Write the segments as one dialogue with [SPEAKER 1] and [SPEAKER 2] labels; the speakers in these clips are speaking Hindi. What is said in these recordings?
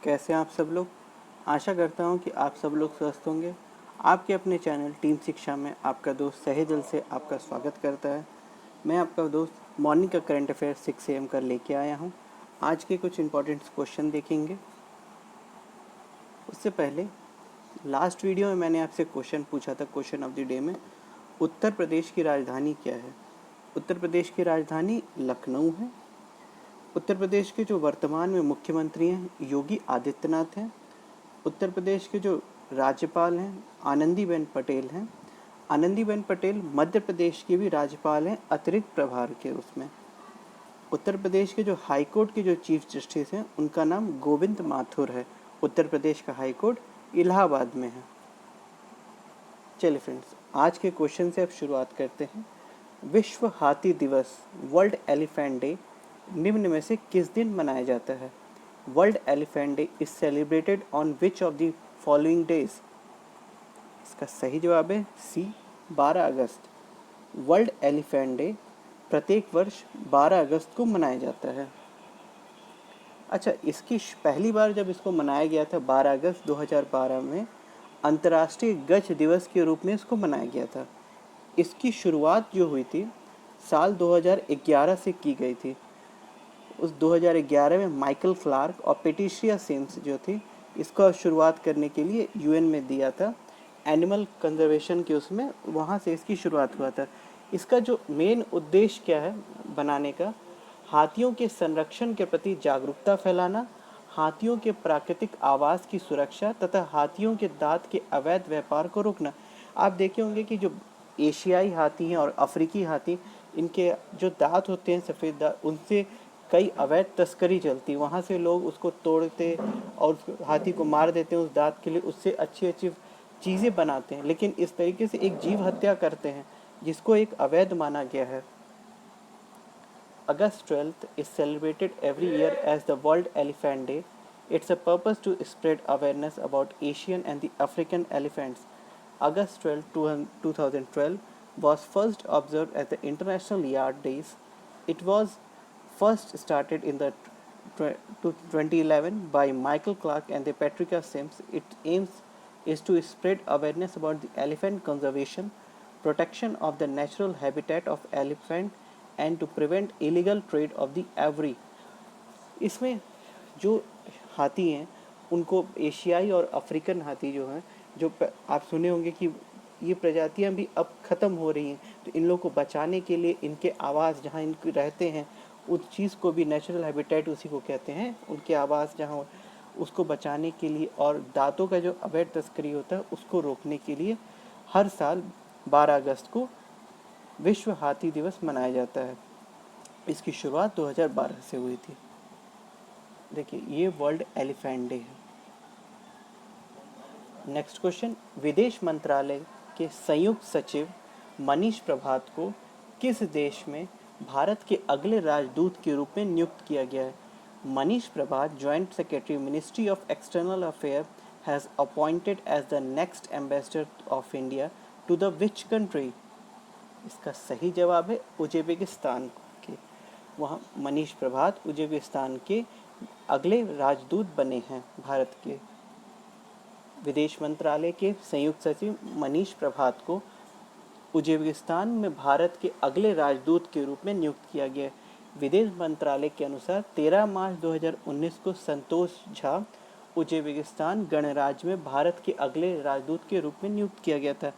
[SPEAKER 1] कैसे हैं आप सब लोग। आशा करता हूं कि आप सब लोग स्वस्थ होंगे। आपके अपने चैनल टीम शिक्षा में आपका दोस्त सहे दिल से आपका स्वागत करता है। मैं आपका दोस्त मॉर्निंग का करंट अफेयर 6 AM का लेके आया हूं। आज के कुछ इंपॉर्टेंट क्वेश्चन देखेंगे। उससे पहले लास्ट वीडियो में मैंने आपसे क्वेश्चन पूछा था, क्वेश्चन ऑफ द डे में, उत्तर प्रदेश की राजधानी क्या है। उत्तर प्रदेश की राजधानी लखनऊ है। उत्तर प्रदेश के जो वर्तमान में मुख्यमंत्री हैं योगी आदित्यनाथ हैं। उत्तर प्रदेश के जो राज्यपाल हैं आनंदीबेन पटेल हैं। आनंदीबेन पटेल मध्य प्रदेश की भी राज्यपाल हैं अतिरिक्त प्रभार के उसमें। उत्तर प्रदेश के जो हाई कोर्ट के जो चीफ जस्टिस हैं उनका नाम गोविंद माथुर है। उत्तर प्रदेश का हाई कोर्ट इलाहाबाद में है। चलिए फ्रेंड्स, आज के क्वेश्चन से अब शुरुआत करते हैं। विश्व हाथी दिवस वर्ल्ड एलिफेंट डे निम्न में से किस दिन मनाया जाता है। World elephant day is celebrated on which of the following days. इसका सही जवाब है सी, 12 अगस्त। वर्ल्ड एलिफेंट डे प्रत्येक वर्ष 12 अगस्त को मनाया जाता है। अच्छा, इसकी पहली बार जब इसको मनाया गया था 12 अगस्त 2012 में अंतर्राष्ट्रीय गज दिवस के रूप में इसको मनाया गया था। इसकी शुरुआत जो हुई थी साल 2011 से की गई थी। उस 2011 में माइकल क्लार्क और पेट्रिशिया सिम्स जो थी इसको शुरुआत करने के लिए यूएन में दिया था, एनिमल कंजर्वेशन के उसमें, वहाँ से इसकी शुरुआत हुआ था। इसका जो मेन उद्देश्य क्या है बनाने का, हाथियों के संरक्षण के प्रति जागरूकता फैलाना, हाथियों के प्राकृतिक आवास की सुरक्षा तथा हाथियों के दांत के अवैध व्यापार को रोकना। आप देखे होंगे कि जो एशियाई हाथी हैं और अफ्रीकी हाथी, इनके जो दांत होते हैं सफ़ेद दांत, उनसे कई अवैध तस्करी चलती है। वहाँ से लोग उसको तोड़ते और हाथी को मार देते हैं उस दांत के लिए, उससे अच्छी अच्छी चीज़ें बनाते हैं, लेकिन इस तरीके से एक जीव हत्या करते हैं जिसको एक अवैध माना गया है। August 12th is celebrated every year as the World Elephant Day. It's a purpose to spread awareness about Asian and the African elephants. August 12, 2012 was first observed as the International Yard Days. It was first started in the 2011 by Michael Clark and the Patricia Sims. Its aims is to spread awareness about the elephant conservation, protection of the natural habitat of elephant and to prevent illegal trade of the ivory. इसमें जो हाथी हैं उनको एशियाई और अफ्रीकन हाथी जो हैं, जो आप सुने होंगे कि ये प्रजातियां भी अब ख़त्म हो रही हैं, तो इन लोगों को बचाने के लिए इनके आवास जहाँ इनके रहते हैं उस चीज़ को भी नेचुरल हैबिटेट उसी को कहते हैं, उनके आवास जहाँ, उसको बचाने के लिए और दांतों का जो अवैध तस्करी होता है उसको रोकने के लिए हर साल 12 अगस्त को विश्व हाथी दिवस मनाया जाता है। इसकी शुरुआत 2012 से हुई थी। देखिए, ये वर्ल्ड एलिफेंट डे है। नेक्स्ट क्वेश्चन, विदेश मंत्रालय के संयुक्त सचिव मनीष प्रभात को किस देश में भारत के अगले राजदूत के रूप में नियुक्त किया गया है। Manish Prabhat, joint secretary ministry of external affair, has appointed as the next ambassador of India to the which country. इसका सही जवाब है उज्बेकिस्तान के। वहाँ मनीष प्रभात उज्बेकिस्तान के अगले राजदूत बने हैं भारत के। विदेश मंत्रालय के संयुक्त सचिव मनीष प्रभात को उज्बेकिस्तान में भारत के अगले राजदूत के रूप में नियुक्त किया गया। विदेश मंत्रालय के अनुसार 13 मार्च 2019 को संतोष झा उज्बेकिस्तान गणराज्य में भारत के अगले राजदूत के रूप में नियुक्त किया गया था।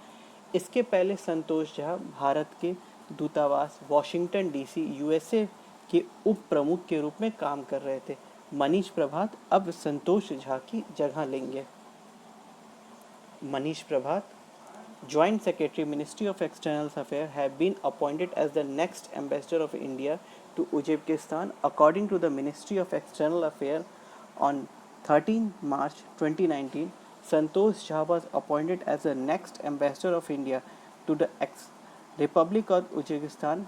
[SPEAKER 1] इसके पहले संतोष झा भारत के दूतावास वॉशिंगटन डीसी यूएसए के उप प्रमुख के रूप में काम कर रहे थे। मनीष प्रभात अब संतोष झा की जगह लेंगे। मनीष प्रभात, Joint Secretary Ministry of External Affairs, have been appointed as the next ambassador of India to Uzbekistan. According to the Ministry of External Affairs, on 13 March 2019, Santosh Jha was appointed as the next ambassador of India to the Republic of Uzbekistan.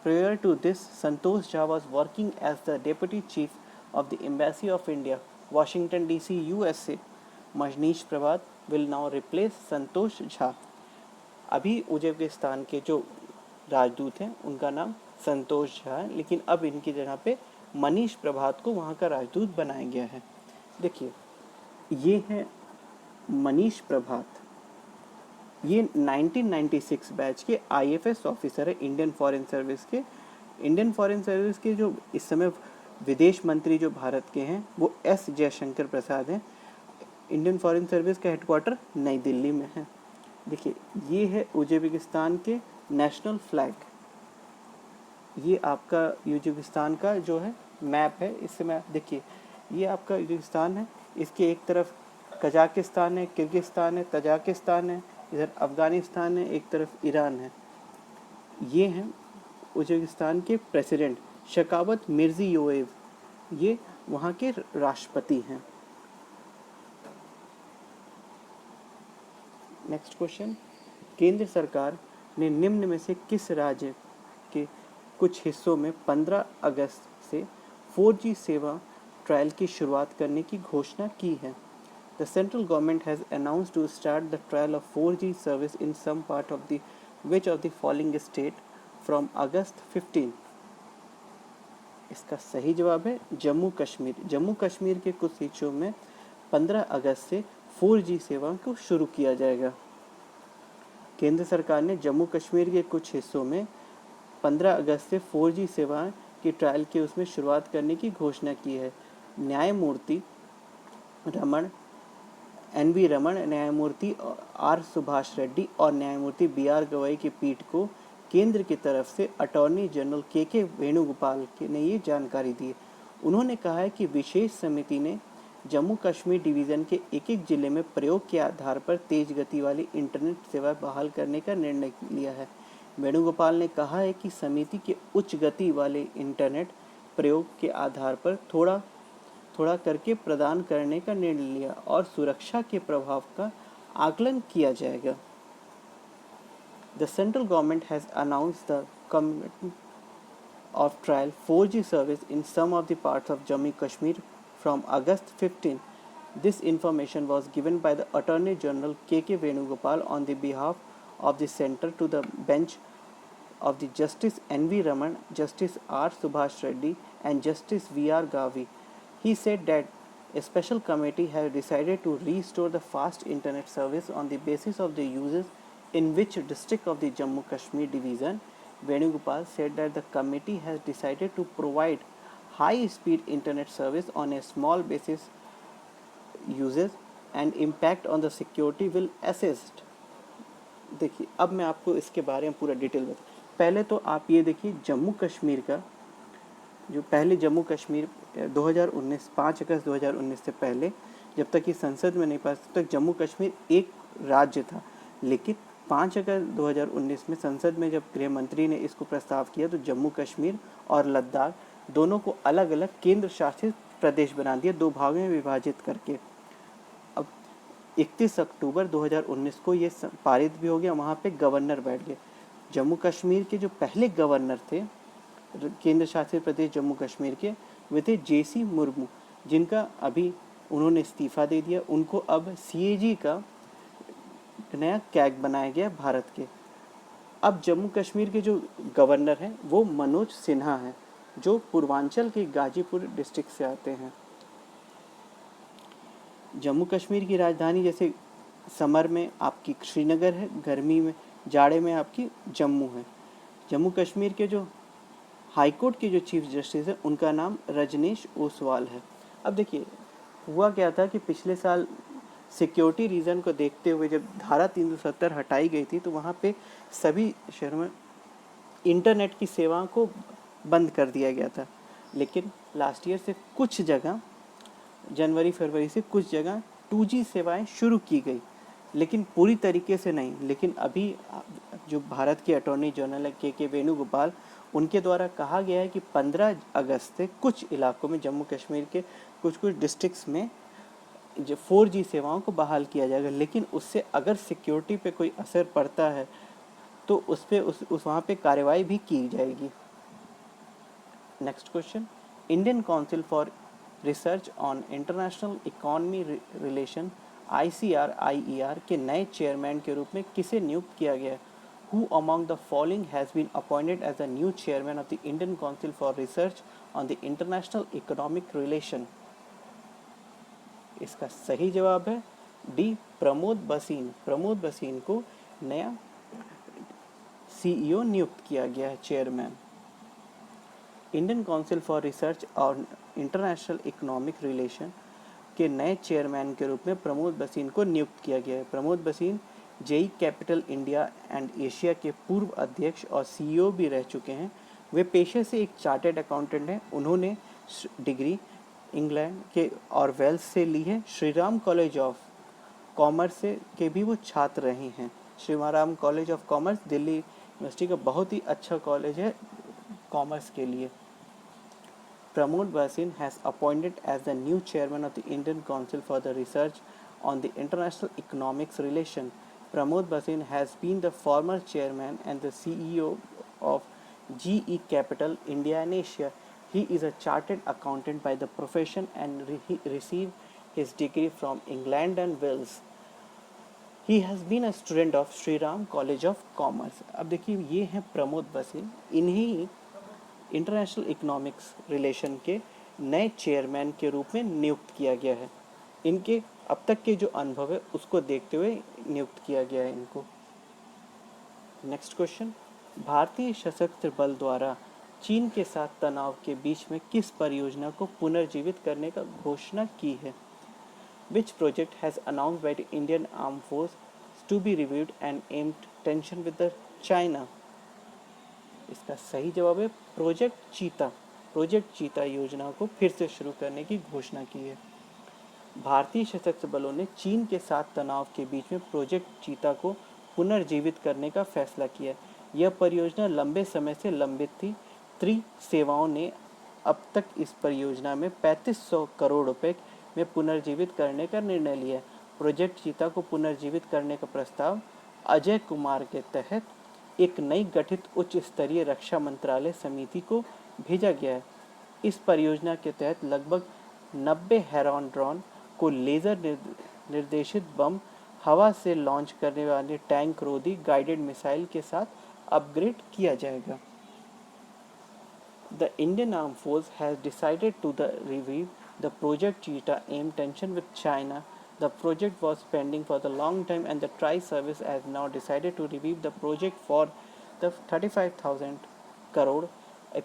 [SPEAKER 1] Prior to this, Santosh Jha was working as the Deputy Chief of the Embassy of India, Washington DC, USA. Manish Prabhat will now replace Santosh Jha. अभी उज्बेकिस्तान के जो राजदूत हैं उनका नाम संतोष झा है, लेकिन अब इनकी जगह पे मनीष प्रभात को वहाँ का राजदूत बनाया गया है। देखिए, ये है मनीष प्रभात, ये 1996 बैच के आईएफएस ऑफिसर है इंडियन फॉरेन सर्विस के जो इस समय विदेश मंत्री जो भारत के हैं वो एस जयशंकर प्रसाद हैं। इंडियन फॉरेन सर्विस का हेडक्वार्टर नई दिल्ली में है। देखिए, ये है उज्बेकिस्तान के नेशनल फ्लैग, ये आपका उज्बेकिस्तान का जो है मैप है। इससे मैं देखिए, ये आपका उज्बेकिस्तान है, इसके एक तरफ कजाकिस्तान है, किर्गिस्तान है, तजाकिस्तान है, इधर अफ़गानिस्तान है, एक तरफ ईरान है। ये हैं उज्बेकिस्तान के प्रेसिडेंट शकावत मिर्ज़ियोयेव, ये वहाँ के राष्ट्रपति हैं। नेक्स्ट क्वेश्चन, केंद्र सरकार ने निम्न में से किस राज्य के कुछ हिस्सों में 15 अगस्त से 4G सेवा ट्रायल की शुरुआत करने की घोषणा की है? The central government has announced to start the trial of 4G service in some part of the which of the following state from August 15? इसका सही जवाब है जम्मू कश्मीर। जम्मू कश्मीर के कुछ हिस्सों में 15 अगस्त से 4G सेवा को शुरू किया जाएगा। केंद्र सरकार ने जम्मू कश्मीर के कुछ हिस्सों में 15 अगस्त से 4G सेवा की ट्रायल की उसमें शुरुआत करने की घोषणा की है। न्यायमूर्ति रमण NV रमन, न्यायमूर्ति R सुभाष रेड्डी और न्यायमूर्ति BR गवई की पीठ को केंद्र की तरफ से अटॉर्नी जनरल के वेणुगोपाल ने ये जानकारी दी। उन्होंने कहा है कि विशेष समिति ने जम्मू कश्मीर डिवीज़न के एक एक जिले में प्रयोग के आधार पर तेज गति वाली इंटरनेट सेवा बहाल करने का निर्णय लिया है। वेणुगोपाल ने कहा है कि समिति के उच्च गति वाले इंटरनेट प्रयोग के आधार पर थोड़ा थोड़ा करके प्रदान करने का निर्णय लिया और सुरक्षा के प्रभाव का आकलन किया जाएगा। The central government has announced the commencement of trial 4G service in some of the parts of Jammu Kashmir from August 15. This information was given by the Attorney General K. Venugopal on the behalf of the center to the bench of the Justice NV Raman, Justice R. Subhash Reddy and Justice VR Gavi. He said that a special committee has decided to restore the fast internet service on the basis of the uses in which district of the Jammu Kashmir division. Venugopal said that the committee has decided to provide high speed internet service on a small basis uses and impact on the security will assessed. देखिए, अब मैं आपको इसके बारे में पूरा डिटेल बता। पहले तो आप ये देखिए, जम्मू कश्मीर का जो पहले जम्मू कश्मीर 2019 5 अगस्त 2019 से पहले जब तक ये संसद में नहीं पास तब तक जम्मू कश्मीर एक राज्य था। लेकिन 5 अगस्त 2019 में संसद में जब गृह मंत्री ने इसको प्रस्ताव किया तो जम्मू कश्मीर और लद्दाख दोनों को अलग अलग केंद्र शासित प्रदेश बना दिया, 2 भागों में विभाजित करके। अब 31 अक्टूबर 2019 को ये पारित भी हो गया, वहाँ पे गवर्नर बैठ गए। जम्मू कश्मीर के जो पहले गवर्नर थे केंद्र शासित प्रदेश जम्मू कश्मीर के, वे थे JC मुर्मू, जिनका अभी उन्होंने इस्तीफा दे दिया। उनको अब CAG का नया कैग बनाया गया भारत के। अब जम्मू कश्मीर के जो गवर्नर हैं वो मनोज सिन्हा हैं, जो पूर्वांचल के गाजीपुर डिस्ट्रिक्ट से आते हैं। जम्मू कश्मीर की राजधानी जैसे समर में आपकी श्रीनगर है, गर्मी में जाड़े में आपकी जम्मू है। जम्मू कश्मीर के जो हाईकोर्ट के जो चीफ जस्टिस है उनका नाम रजनीश ओसवाल है। अब देखिए, हुआ क्या था कि पिछले साल सिक्योरिटी रीज़न को देखते हुए जब धारा 370 हटाई गई थी तो वहाँ पे सभी शहरों में इंटरनेट की सेवाओं को बंद कर दिया गया था। लेकिन लास्ट ईयर से कुछ जगह, जनवरी फरवरी से कुछ जगह 2G सेवाएं शुरू की गई, लेकिन पूरी तरीके से नहीं। लेकिन अभी जो भारत के अटॉर्नी जनरल के वेणुगोपाल, उनके द्वारा कहा गया है कि 15 अगस्त से कुछ इलाकों में जम्मू कश्मीर के कुछ डिस्ट्रिक्ट्स में जो 4G सेवाओं को बहाल किया जाएगा। लेकिन उससे अगर सिक्योरिटी पे कोई असर पड़ता है तो उस पे उस वहाँ पे कार्रवाई भी की जाएगी। Next question, Indian council for research on international economy relation ICR के नए चेयरमैन के रूप में किसे नियुक्त किया गया? Who among the following has been appointed as the new chairman of the Indian Council for Research on the International Economic Relation? इसका सही जवाब है डी, प्रमोद बसीन। प्रमोद बसीन को नया सीईओ नियुक्त किया गया है, chairman. Indian council for research और इंटरनेशनल इकोनॉमिक रिलेशन के नए चेयरमैन के रूप में प्रमोद बसीन को नियुक्त किया गया है। Pramod Bhasin GE capital India and Asia के पूर्व अध्यक्ष और सीईओ भी रह चुके हैं। वे पेशे से एक चार्टर्ड अकाउंटेंट हैं। उन्होंने डिग्री इंग्लैंड के और वेल्स से ली है। श्रीराम कॉलेज ऑफ कॉमर्स से के भी वो छात्र रहे हैं। Shriram college of commerce Delhi university का बहुत ही अच्छा कॉलेज है कॉमर्स के लिए। Pramod Basin has appointed as the new chairman of the Indian Council for the Research on the International Economics Relation. Pramod Basin has been the former chairman and the CEO of GE Capital India and Asia. He is a chartered accountant by the profession and he received his degree from England and Wales. He has been a student of Sri Ram College of Commerce. अब देखिए ये हैं प्रमोद बसीन, इन्हीं इंटरनेशनल इकोनॉमिक्स रिलेशन के नए चेयरमैन के रूप में नियुक्त किया गया है। इनके अब तक के जो अनुभव है उसको देखते हुए नियुक्त किया गया है इनको। नेक्स्ट क्वेश्चन, भारतीय सशस्त्र बल द्वारा चीन के साथ तनाव के बीच में किस परियोजना को पुनर्जीवित करने का घोषणा की है? Which project has announced by the Indian Armed Force to be reviewed and aimed tension with the China? इसका सही जवाब है प्रोजेक्ट चीता। प्रोजेक्ट चीता योजना को फिर से शुरू करने की घोषणा की है। भारतीय सशस्त्र बलों ने चीन के साथ तनाव के बीच में प्रोजेक्ट चीता को पुनर्जीवित करने का फैसला किया। यह परियोजना लंबे समय से लंबित थी। त्रि सेवाओं ने अब तक इस परियोजना में 3500 करोड़ रुपए में पुनर्जीवित करने का निर्णय लिया। प्रोजेक्ट चीता को पुनर्जीवित करने का प्रस्ताव अजय कुमार के तहत एक नई गठित उच्च स्तरीय रक्षा मंत्रालय समिति को भेजा गया है। इस परियोजना के तहत लगभग 90 हेरॉन ड्रोन को लेजर निर्देशित बम, हवा से लॉन्च करने वाले टैंक रोधी गाइडेड मिसाइल के साथ अपग्रेड किया जाएगा। The Indian Armed Force has decided to review the Project Cheetah aim tension with China. The project was pending for the long time and the Tri-Service has now decided to review the project for the 35,000 crore. A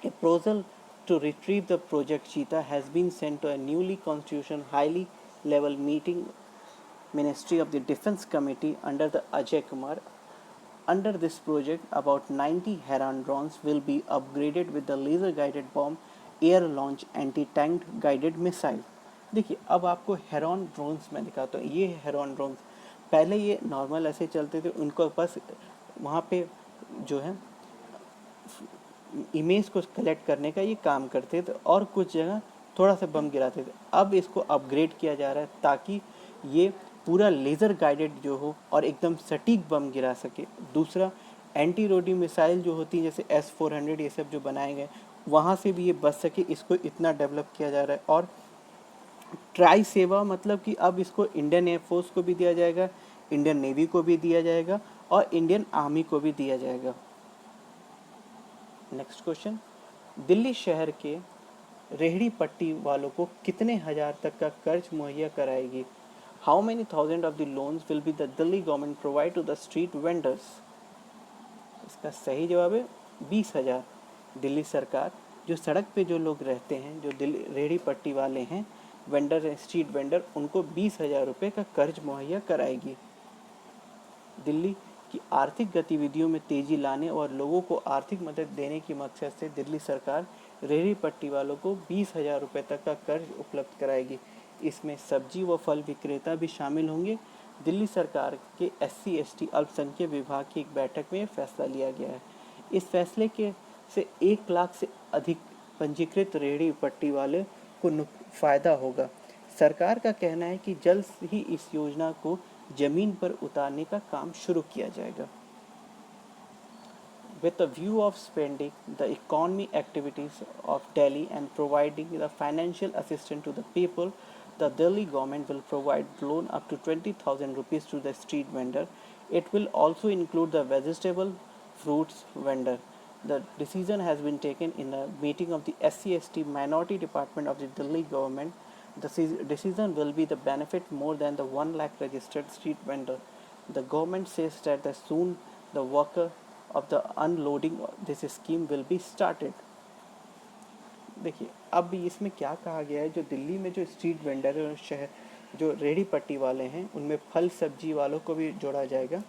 [SPEAKER 1] proposal to retrieve the Project Cheetah has been sent to a newly constituted highly level meeting Ministry of the Defense Committee under the Ajay Kumar. Under this project, about 90 Heron drones will be upgraded with the laser-guided bomb, air-launch anti-tank guided missile. देखिए अब आपको हेरॉन ड्रोन्स मैं दिखाता हूँ। ये हेरॉन ड्रोन्स पहले ये नॉर्मल ऐसे चलते थे, उनको बस वहाँ पे जो है इमेज को कलेक्ट करने का ये काम करते थे और कुछ जगह थोड़ा सा बम गिराते थे। अब इसको अपग्रेड किया जा रहा है ताकि ये पूरा लेज़र गाइडेड जो हो और एकदम सटीक बम गिरा सके। दूसरा, एंटी रोडी मिसाइल जो होती है जैसे S-400 ये सब जो बनाए गए वहाँ से भी ये बच सके, इसको इतना डेवलप किया जा रहा है। और ट्राई सेवा मतलब कि अब इसको इंडियन एयरफोर्स को भी दिया जाएगा, इंडियन नेवी को भी दिया जाएगा और इंडियन आर्मी को भी दिया जाएगा। नेक्स्ट क्वेश्चन, दिल्ली शहर के रेहड़ी पट्टी वालों को कितने हजार तक का कर्ज मुहैया कराएगी? How many thousand of the loans will be the Delhi government provide to the street vendors? इसका सही जवाब है 20,000। दिल्ली सरकार जो सड़क पे जो लोग रहते हैं, जो दिल्ली रेहड़ी पट्टी वाले हैं, वेंडर हैं, स्ट्रीट वेंडर, उनको 20,000 रुपये का कर्ज मुहैया कराएगी। दिल्ली की आर्थिक गतिविधियों में तेजी लाने और लोगों को आर्थिक मदद देने की मकसद से दिल्ली सरकार रेहड़ी पट्टी वालों को 20,000 रुपये तक का कर्ज उपलब्ध कराएगी। इसमें सब्जी व फल विक्रेता भी शामिल होंगे। दिल्ली सरकार के SC/ST अल्पसंख्यक विभाग की एक बैठक में फैसला लिया गया है। इस फैसले के से 1 लाख से अधिक पंजीकृत रेहड़ी पट्टी वाले को फ़ायदा होगा। सरकार का कहना है कि जल्द ही इस योजना को जमीन पर उतारने का काम शुरू किया जाएगा। With a view of spending the economy activities of Delhi and providing the financial assistance to the people, the Delhi government will provide loan up to 20,000 rupees to the street vendor. It will also include the vegetable, fruits vendor. The decision has been taken in a meeting of the SC/ST Minority Department of the Delhi government. decision will be the benefit more than the 1 lakh registered street vendor. The government says that the soon the worker of the unloading this scheme will be started. देखिए अब इसमें क्या कहा गया है, जो दिल्ली में जो स्ट्रीट वेंडर है, शहर जो रेहड़ी पट्टी वाले हैं, उनमें फल सब्जी वालों को भी जोड़ा जाएगा।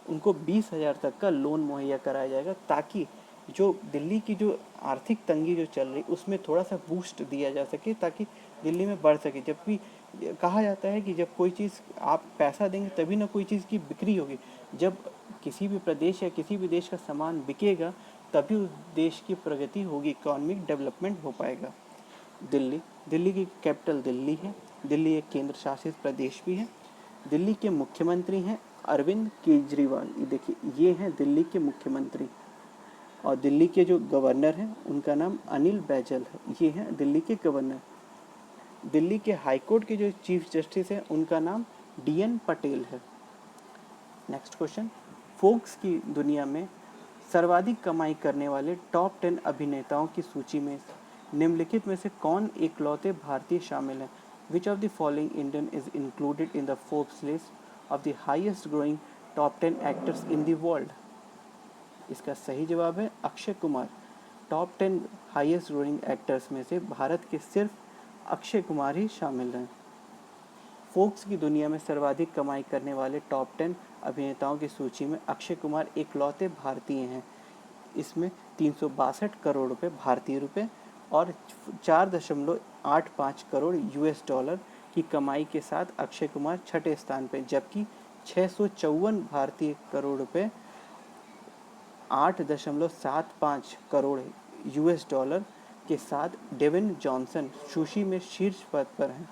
[SPEAKER 1] उनको 20,000 तक का लोन मुहैया कराया जाएगा, ताकि जो दिल्ली की जो आर्थिक तंगी जो चल रही उसमें थोड़ा सा बूस्ट दिया जा सके, ताकि दिल्ली में बढ़ सके। जबकि कहा जाता है कि जब कोई चीज़ आप पैसा देंगे तभी ना कोई चीज़ की बिक्री होगी। जब किसी भी प्रदेश या किसी भी देश का सामान बिकेगा तभी उस देश की प्रगति होगी, इकोनॉमिक डेवलपमेंट हो पाएगा। दिल्ली की कैपिटल दिल्ली है। दिल्ली एक केंद्र शासित प्रदेश भी है। दिल्ली के मुख्यमंत्री हैं अरविंद केजरीवाल। ये देखिए, ये हैं दिल्ली के मुख्यमंत्री। और दिल्ली के जो गवर्नर हैं उनका नाम अनिल बैजल है। ये हैं दिल्ली के गवर्नर। दिल्ली के हाई कोर्ट के जो चीफ जस्टिस हैं उनका नाम DN पटेल है। नेक्स्ट क्वेश्चन, फोक्स की दुनिया में सर्वाधिक कमाई करने वाले टॉप 10 अभिनेताओं की सूची में निम्नलिखित में से कौन इकलौते भारतीय शामिल हैं? Which of the following Indian is included in the Forbes list of the highest growing top 10 actors in the world? इसका सही जवाब है Akshay Kumar. Top 10 highest growing actors में से भारत के सिर्फ अक्षय कुमार ही शामिल हैं। फोक्स की दुनिया में सर्वाधिक कमाई करने वाले टॉप 10 अभिनेताओं की सूची में अक्षय कुमार इकलौते भारतीय हैं। इसमें 362 करोड़ रुपए भारतीय रुपए और 4.85 करोड़ US$ की कमाई के साथ अक्षय कुमार छठे स्थान पर, जबकि 654 भारतीय करोड़ रुपए 8.75 करोड़ US$ के साथ डेविन जॉनसन सुशी में शीर्ष पद पर हैं।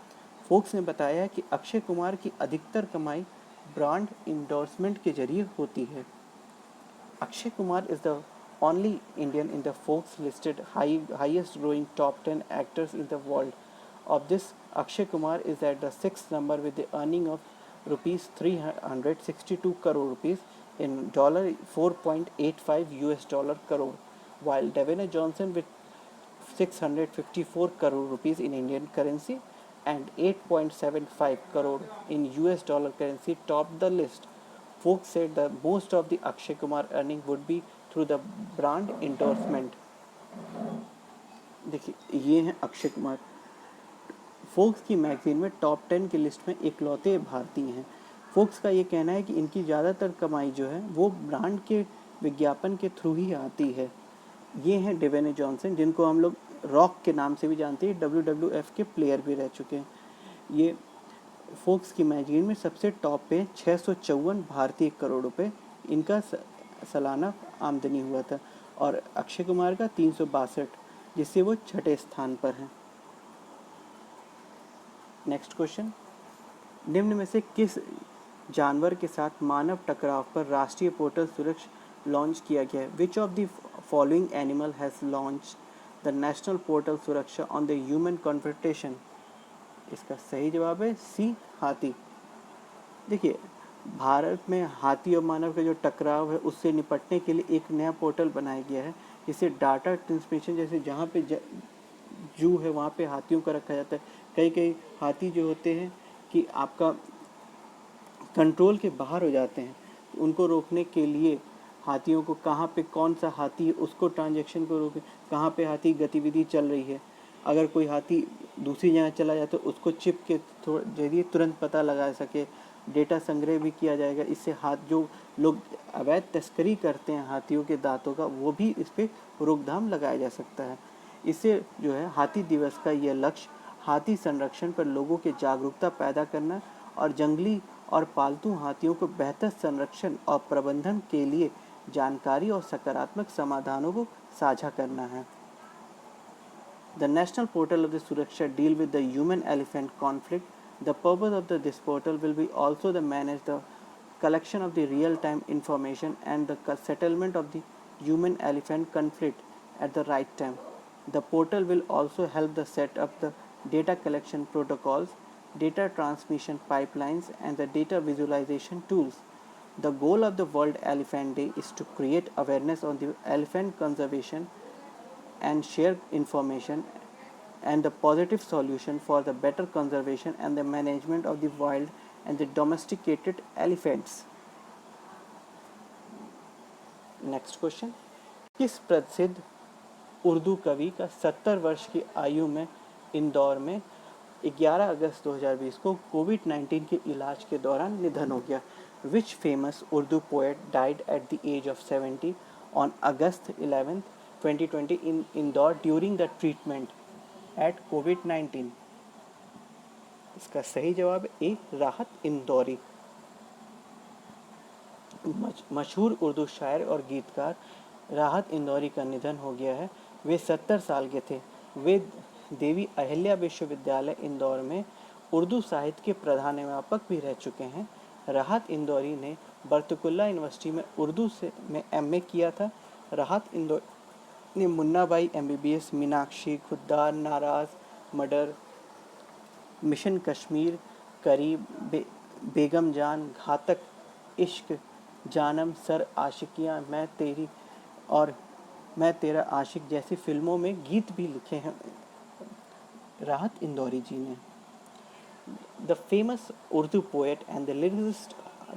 [SPEAKER 1] फोक्स ने बताया कि अक्षय कुमार की अधिकतर कमाई ब्रांड इंडोर्समेंट के जरिए होती है। Akshay Kumar is the only Indian in the folks listed highest growing top 10 actors in the world. Of this, Akshay Kumar is at the 6th number with the earning of rupees 362 crore rupees in $4.85 US$ crore, while Davina Johnson with 654 crore rupees in Indian currency and 8.75 crore in US$ currency topped the list. Folks said that most of the Akshay Kumar earning would be through the brand endorsement. देखिए, ये हैं अक्षय कुमार। फोक्स की मैगजीन में टॉप 10 की लिस्ट में इकलौते भारतीय हैं। फोक्स का ये कहना है कि इनकी ज़्यादातर कमाई जो है वो ब्रांड के विज्ञापन के थ्रू ही आती है। ये हैं डेवेन जॉनसन, जिनको हम लोग रॉक के नाम से भी जानते हैं, WWF के प्लेयर भी रह चुके हैं। ये फोक्स की मैगजीन में सबसे टॉप पे 654 भारतीय करोड़ रुपए इनका सालाना आमदनी हुआ था, और अक्षय कुमार का 362, जिससे वो छठे स्थान पर हैं। नेक्स्ट क्वेश्चन, निम्न में से किस जानवर के साथ मानव टकराव पर राष्ट्रीय पोर्टल सुरक्षा लॉन्च किया गया है? Which of the following animal has launch the national portal सुरक्षा ऑन द ह्यूमन कॉन्फ्रंटेशन? इसका सही जवाब है सी, हाथी। देखिए, भारत में हाथी और मानव का जो टकराव है उससे निपटने के लिए एक नया पोर्टल बनाया गया है, जिसे डाटा ट्रांसमिशन, जैसे जहाँ पे जू है वहाँ पे हाथियों का रखा जाता है। कई हाथी जो होते हैं कि आपका कंट्रोल के बाहर हो जाते हैं, तो उनको रोकने के लिए हाथियों को कहाँ पे कौन सा हाथी है उसको ट्रांजैक्शन को रोके, कहाँ पे हाथी गतिविधि चल रही है। अगर कोई हाथी दूसरी जगह चला जाए तो उसको चिप के जरिए तुरंत पता लगा सके। डेटा संग्रह भी किया जाएगा। इससे जो लोग अवैध तस्करी करते हैं हाथियों के दांतों का, वो भी इस पर रोकथाम लगाया जा सकता है। इससे जो है हाथी दिवस का यह लक्ष्य हाथी संरक्षण पर लोगों के जागरूकता पैदा करना और जंगली और पालतू हाथियों को बेहतर संरक्षण और प्रबंधन के लिए जानकारी और सकारात्मक समाधानों को साझा करना है। The national portal of the Suraksha deal with the human-elephant conflict. The purpose of this portal will be also to manage the collection of the real-time information and the settlement of the human-elephant conflict at the right time. The portal will also help the set up the data collection protocols, data transmission pipelines, and the data visualization tools. The goal of the World Elephant Day is to create awareness on the elephant conservation and share information and the positive solution for the better conservation and the management of the wild and the domesticated elephants. Next question, किस प्रसिद्ध उर्दू कवि का 70 वर्ष की आयु में इंदौर में 11 अगस्त 2020 को कोविड-19 के इलाज के दौरान निधन हो गया? Which famous Urdu poet died at the age of 70 on August 11, 2020 in Indore during the treatment at कोविड-19? इसका सही जवाब ए, राहत इंदौरी। मशहूर उर्दू शायर और गीतकार राहत इंदौरी का निधन हो गया है। वे 70 साल के थे। वे देवी अहिल्या विश्वविद्यालय इंदौर में उर्दू साहित्य के प्रधानाध्यापक भी रह चुके हैं। राहत इंदौरी ने बरतकुल्ला यूनिवर्सिटी में उर्दू में एमए किया था। राहत इंदौरी ने मुन्ना भाई MBBS, मीनाक्षी, खुद्दार, नाराज, मर्डर, मिशन कश्मीर, करीब, बेगम जान, घातक, इश्क, जानम, सर, आशिकियाँ, मैं तेरी और मैं तेरा आशिक जैसी फिल्मों में गीत भी लिखे हैं राहत इंदौरी जी ने। The famous Urdu poet and the lyricist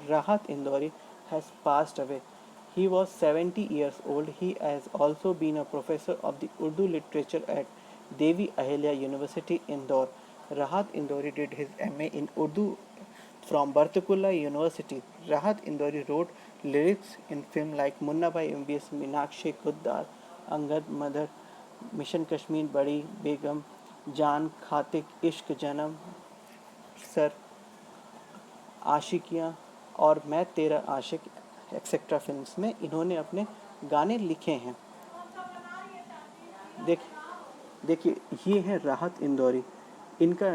[SPEAKER 1] Rahat Indori has passed away. He was 70 years old. He has also been a professor of the Urdu literature at Devi Ahilya University, Indore. Rahat Indori did his MA in Urdu from Bartikulla University. Rahat Indori wrote lyrics in films like Munna Bhai MBBS, Meenakshi, Khuddar, Angad, Madar, Mission Kashmir, Badi, Begum, Jaan, Khatik, Ishq, Janam, Sir, आशिकियाँ और मैं तेरा आशिक एक्सेट्रा फिल्म्स में इन्होंने अपने गाने लिखे हैं। देखिए ये है राहत इंदौरी। इनका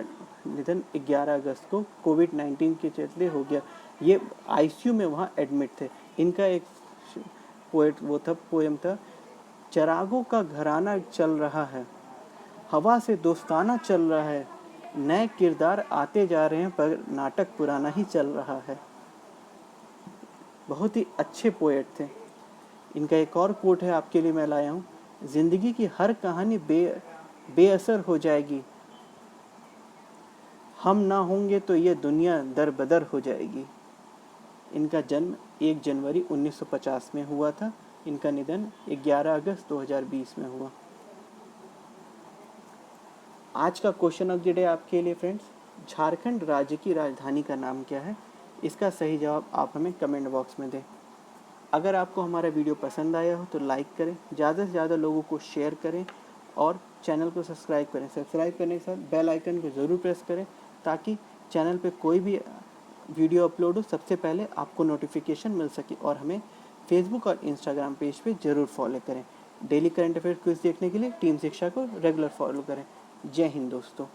[SPEAKER 1] निधन 11 अगस्त को कोविड-19 के चलते हो गया। ये आईसीयू में वहाँ एडमिट थे। इनका एक पोएम था, चरागों का घराना चल रहा है, हवा से दोस्ताना चल रहा है, नए किरदार आते जा रहे हैं पर नाटक पुराना ही चल रहा है। बहुत ही अच्छे पोएट थे। इनका एक और कोट है आपके लिए मैं लाया हूँ, जिंदगी की हर कहानी बेअसर हो जाएगी, हम ना होंगे तो ये दुनिया दरबदर हो जाएगी। इनका जन्म 1 जनवरी 1950 में हुआ था। इनका निधन 11 अगस्त 2020 में हुआ। आज का क्वेश्चन ऑफ द डे आपके लिए फ्रेंड्स, झारखंड राज्य की राजधानी का नाम क्या है? इसका सही जवाब आप हमें कमेंट बॉक्स में दें। अगर आपको हमारा वीडियो पसंद आया हो तो लाइक करें, ज़्यादा से ज़्यादा लोगों को शेयर करें और चैनल को सब्सक्राइब करें। सब्सक्राइब करने के साथ बेल आइकन को ज़रूर प्रेस करें ताकि चैनल पे कोई भी वीडियो अपलोड हो सबसे पहले आपको नोटिफिकेशन मिल सके। और हमें फेसबुक और इंस्टाग्राम पेज पे ज़रूर फॉलो करें। डेली करंट अफेयर क्विज देखने के लिए टीम शिक्षा को रेगुलर फॉलो करें। जय हिंद दोस्तों।